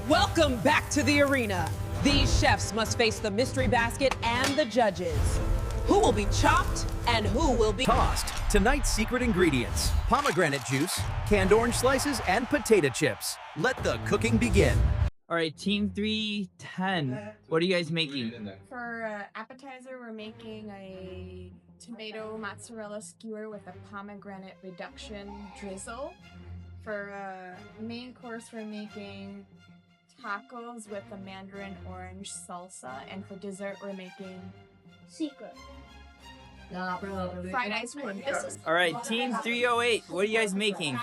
Welcome back to the arena. These chefs must face the mystery basket and the judges. Who will be chopped and who will be tossed? Tonight's secret ingredients: pomegranate juice, canned orange slices, and potato chips. Let the cooking begin. All right, Team 310. What are you guys making? For appetizer, we're making a tomato mozzarella skewer with a pomegranate reduction drizzle. For main course, we're making tacos with a Mandarin orange salsa, and for dessert, we're making fried ice cream. All right, Team 308. What are you guys making?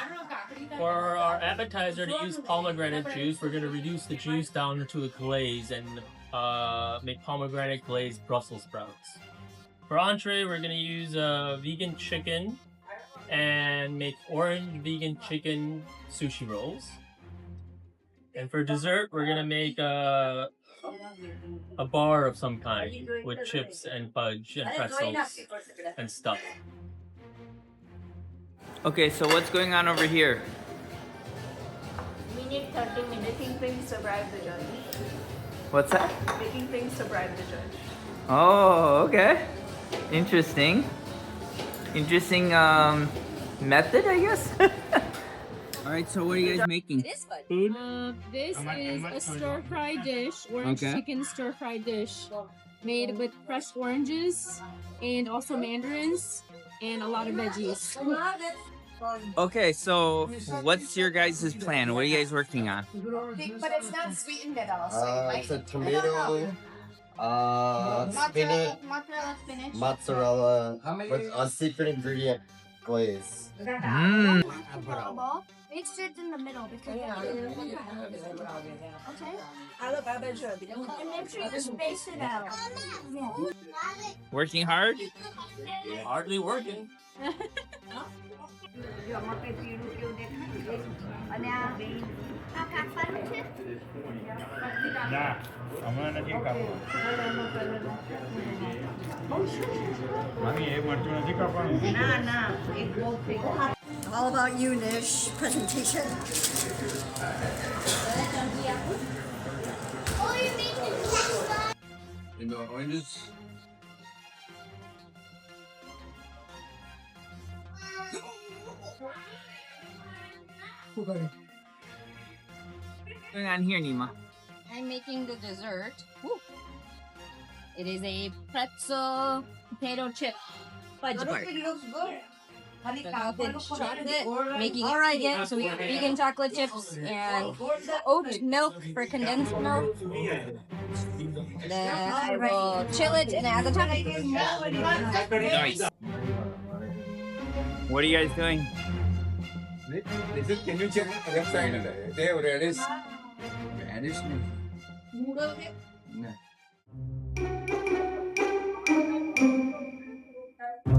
For our appetizer, to use pomegranate juice, we're going to reduce the juice down into a glaze and make pomegranate glazed Brussels sprouts. For entree, we're going to use vegan chicken and make orange vegan chicken sushi rolls. And for dessert, we're going to make a bar of some kind with chips and fudge and pretzels and stuff. Okay, so what's going on over here? We need 30 minutes making things to bribe the judge. What's that? Making things to bribe the judge. Oh, okay. Interesting. Interesting method, I guess. All right, so what are you guys making? Food? This is a stir-fry dish, orange chicken stir-fry dish, made with fresh oranges and also mandarins and a lot of veggies. Okay, so what's your guys' plan? What are you guys working on? But it's not sweetened at all, so It's a tomato, spinach, mozzarella with a secret ingredient glaze. Make sure it's in the middle because okay. And make sure you space it out. Working hard? Hardly working. All about you, Nish. Presentation. In the oranges. What's going on here, Nima? I'm making the dessert. Woo. It is a pretzel potato chip fudge bar. Chocolate, making it vegan, so we have vegan chocolate chips and oat milk for condensed milk. Then I will chill it and add the topping. Nice. What are you guys doing? Can you check the website? They already vanished.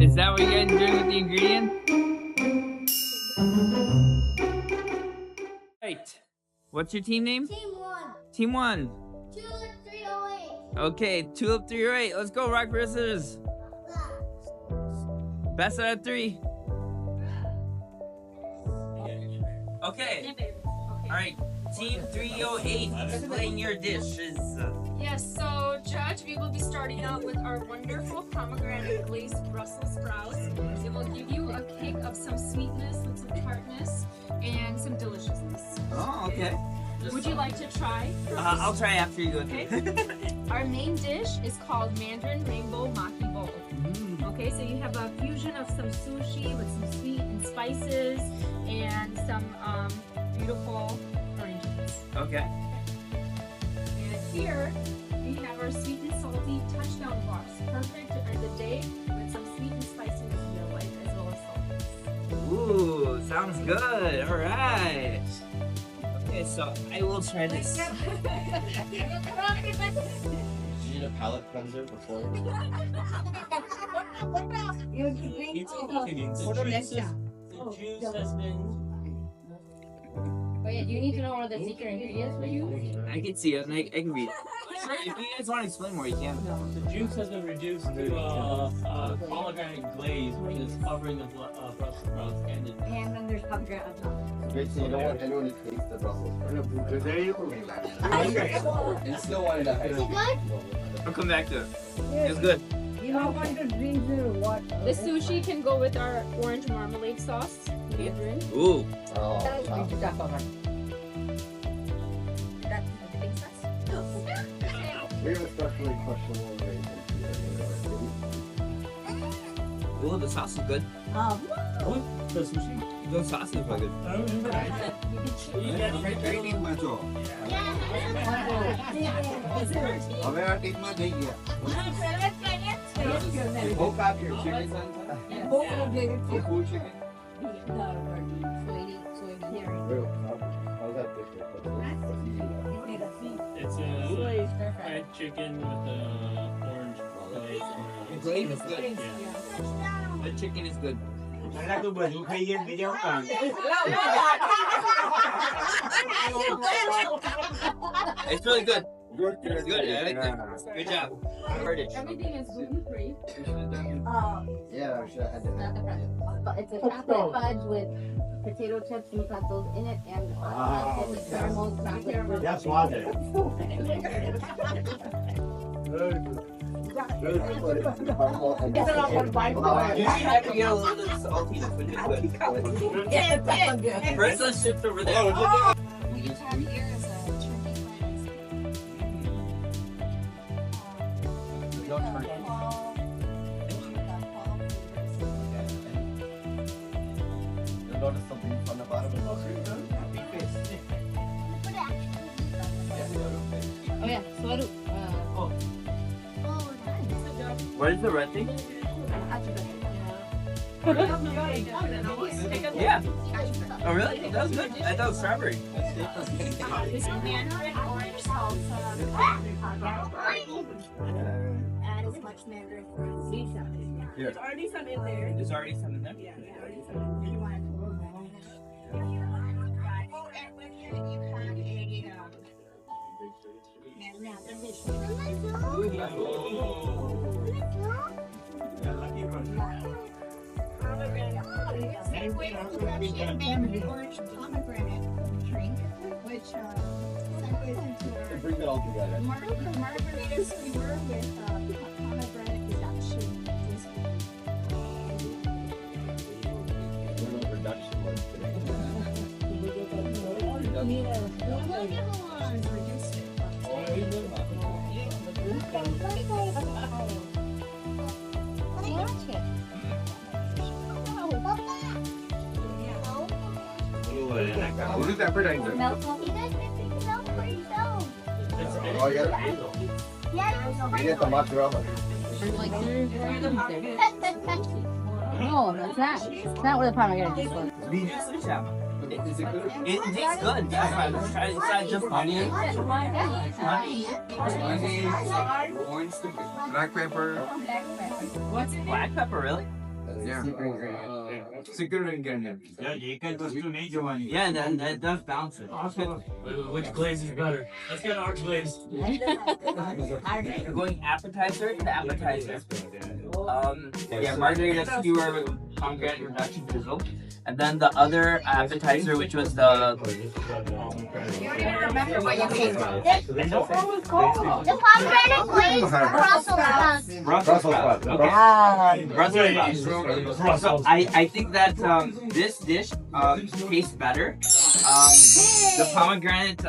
Is that what you guys are doing with the ingredients? Right. What's your team name? Team 1. Team 1. Tulip 308. Okay, Tulip 308. Let's go, rock, paper, scissors. Best out of 3. Okay. All right, Team 308. Explain your dishes. Yes, so Judge, we will be starting out with our wonderful pomegranate glazed Brussels sprouts. It will give you a kick of some sweetness and some tartness and some deliciousness. Oh, okay. Would you like to try? I'll try after you, okay? Our main dish is called Mandarin Rainbow Maki Bowl. Okay, so you have a fusion of some sushi with some sweet and spices and some beautiful oranges. Okay. And here we have our sweet and salty touchdown bars, perfect to end the day with some sweet and spiciness in your life as well as saltiness. Ooh, sounds good. All right. Okay, so I will try this. Did you need a palate cleanser before? The juice has been Oh yeah, do you need to know what the secret ingredients we use? I can see it. I can read it. If you guys want to explain more, you can. The juice has been reduced to pomegranate glaze, which is covering the Brussels sprouts and the. And then there's pomegranate on top. Wait, so you don't want anyone to taste the Brussels sprouts? There you go. And still want it to Is it good? I'll come back to it. It's good. You don't want to drink the water. The sushi can go with our orange marmalade sauce. Mandarin. Ooh. Oh, That's wow. the big sauce. We have especially questionable arrangements. Ooh, the sauce is good. The sushi? The sauce is really good. I don't remember. It's a fried chicken with the orange glaze. The glaze is good. Yeah. The chicken is good. It's really good. It's good. I like it. Good job. Heard it. Everything is gluten free. Yeah, I should have had that. Not the pretzel. But it's a chocolate fudge with potato chips and pretzels in it and caramel chocolate. That's why they. You have to get a little bit salty to finish good. Pretzel chips over there. What we have here is a turkey You'll notice something on the bottom of the Oh yeah, swaru. Oh, nice. What is the red thing? Achibet. Yeah. Oh really? That was good. I thought it was strawberry. This is Mandarin orange salsa. Add as much Mandarin orange. There's already some in there. There's already some in there? Yeah. Orange pomegranate drink, which segues into our Bring it all together. margarita skewer with pomegranate reduction. Reduction was today. Reduced it. What is appetizer? You guys can pick it up for yourself. Oh, yeah. Yeah, You get the mozzarella. There's like three ingredients there. No, that's not. It's not what the pomegranate juice was. Is it good? It tastes good. Let's try it. It's not just onion. Orange, black pepper. Black pepper, really? Yeah. Secret ingredient. Yeah, that does balance it. Which glaze is better? Let's get our glaze. We're going appetizer to appetizer. Yeah, margarita skewer with pomegranate reduction drizzle. And then the other appetizer, which was the Remember what you paid for. the pomegranate glaze Brussels sprouts. Brussels sprouts. So I think that this dish tastes better. The pomegranate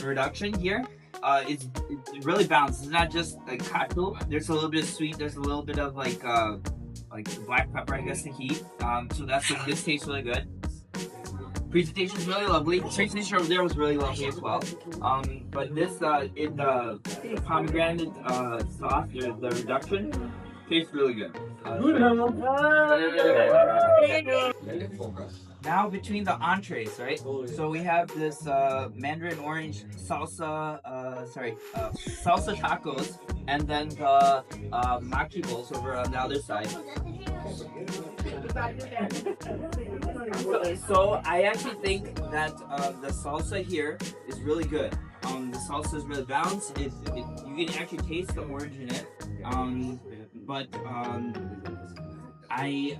reduction here is really balanced. It's not just like kettle. There's a little bit of sweet. There's a little bit of like black pepper, I guess, to heat. So that's what this tastes really good. Presentation is really lovely. Presentation over there was really lovely as well. But this the pomegranate sauce, the reduction, tastes really good. Now between the entrees, right? So we have this Mandarin orange salsa, salsa tacos, and then the maki bowls over on the other side. So I actually think that the salsa here is really good. The salsa is really balanced. You can actually taste the orange in it. I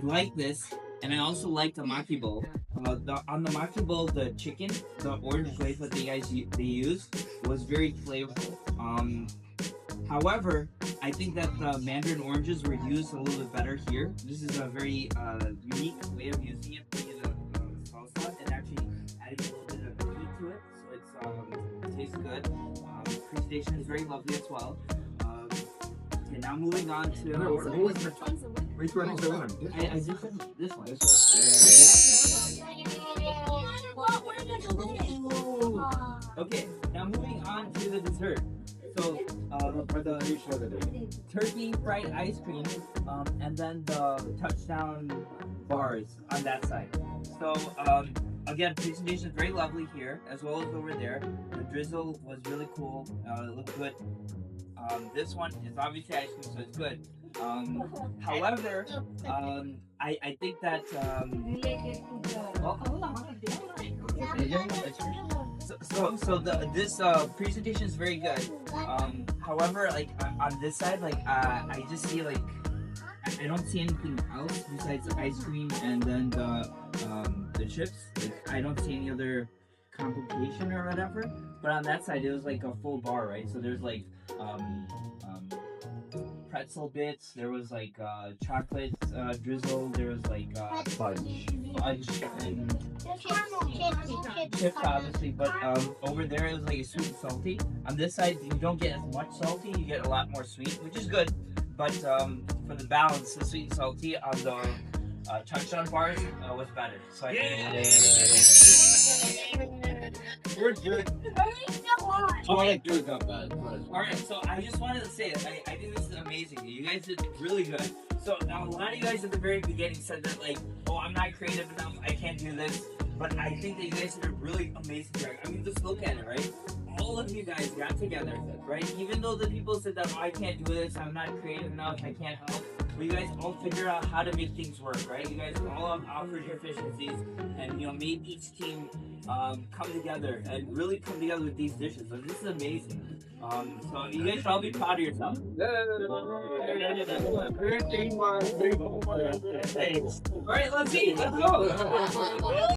like this, and I also like the maki bowl. On the maki bowl, the chicken, the orange glaze that they used was very flavorful. However, I think that the Mandarin oranges were used a little bit better here. This is a very unique way of using it, putting the salsa and actually adding a little bit of heat to it, so it tastes good. Presentation is very lovely as well. Okay, now moving on to. Which one is the one? I just said this one. Okay, now moving on to the dessert. So, the turkey fried ice cream, and then the touchdown bars on that side. So, again, presentation is very lovely here, as well as over there. The drizzle was really cool. It looked good. This one is obviously ice cream, so it's good. However, I think that this presentation is very good. However, like on this side, like I just see like I don't see anything else besides the ice cream and then the chips. Like I don't see any other complication or whatever. But on that side, it was like a full bar, right? So there's like pretzel bits. There was like chocolate drizzle. There was like fudge and chips, obviously. But over there, it was like a sweet and salty. On this side, you don't get as much salty. You get a lot more sweet, which is good. But for the balance, the sweet and salty on the touchdown bars was better. So I We're good. Alright, so I just wanted to say that I think this is amazing. You guys did really good. So now a lot of you guys at the very beginning said that like, oh, I'm not creative enough, I can't do this. But I think that you guys did a really amazing job. I mean, just look at it, right? All of you guys got together, right? Even though the people said that, oh, I can't do this, I'm not creative enough, I can't help. But you guys all figured out how to make things work, right? You guys all offered your efficiencies and, you know, made each team come together and really come together with these dishes. So this is amazing. So you guys should all be proud of yourself. Alright, let's eat. Let's go.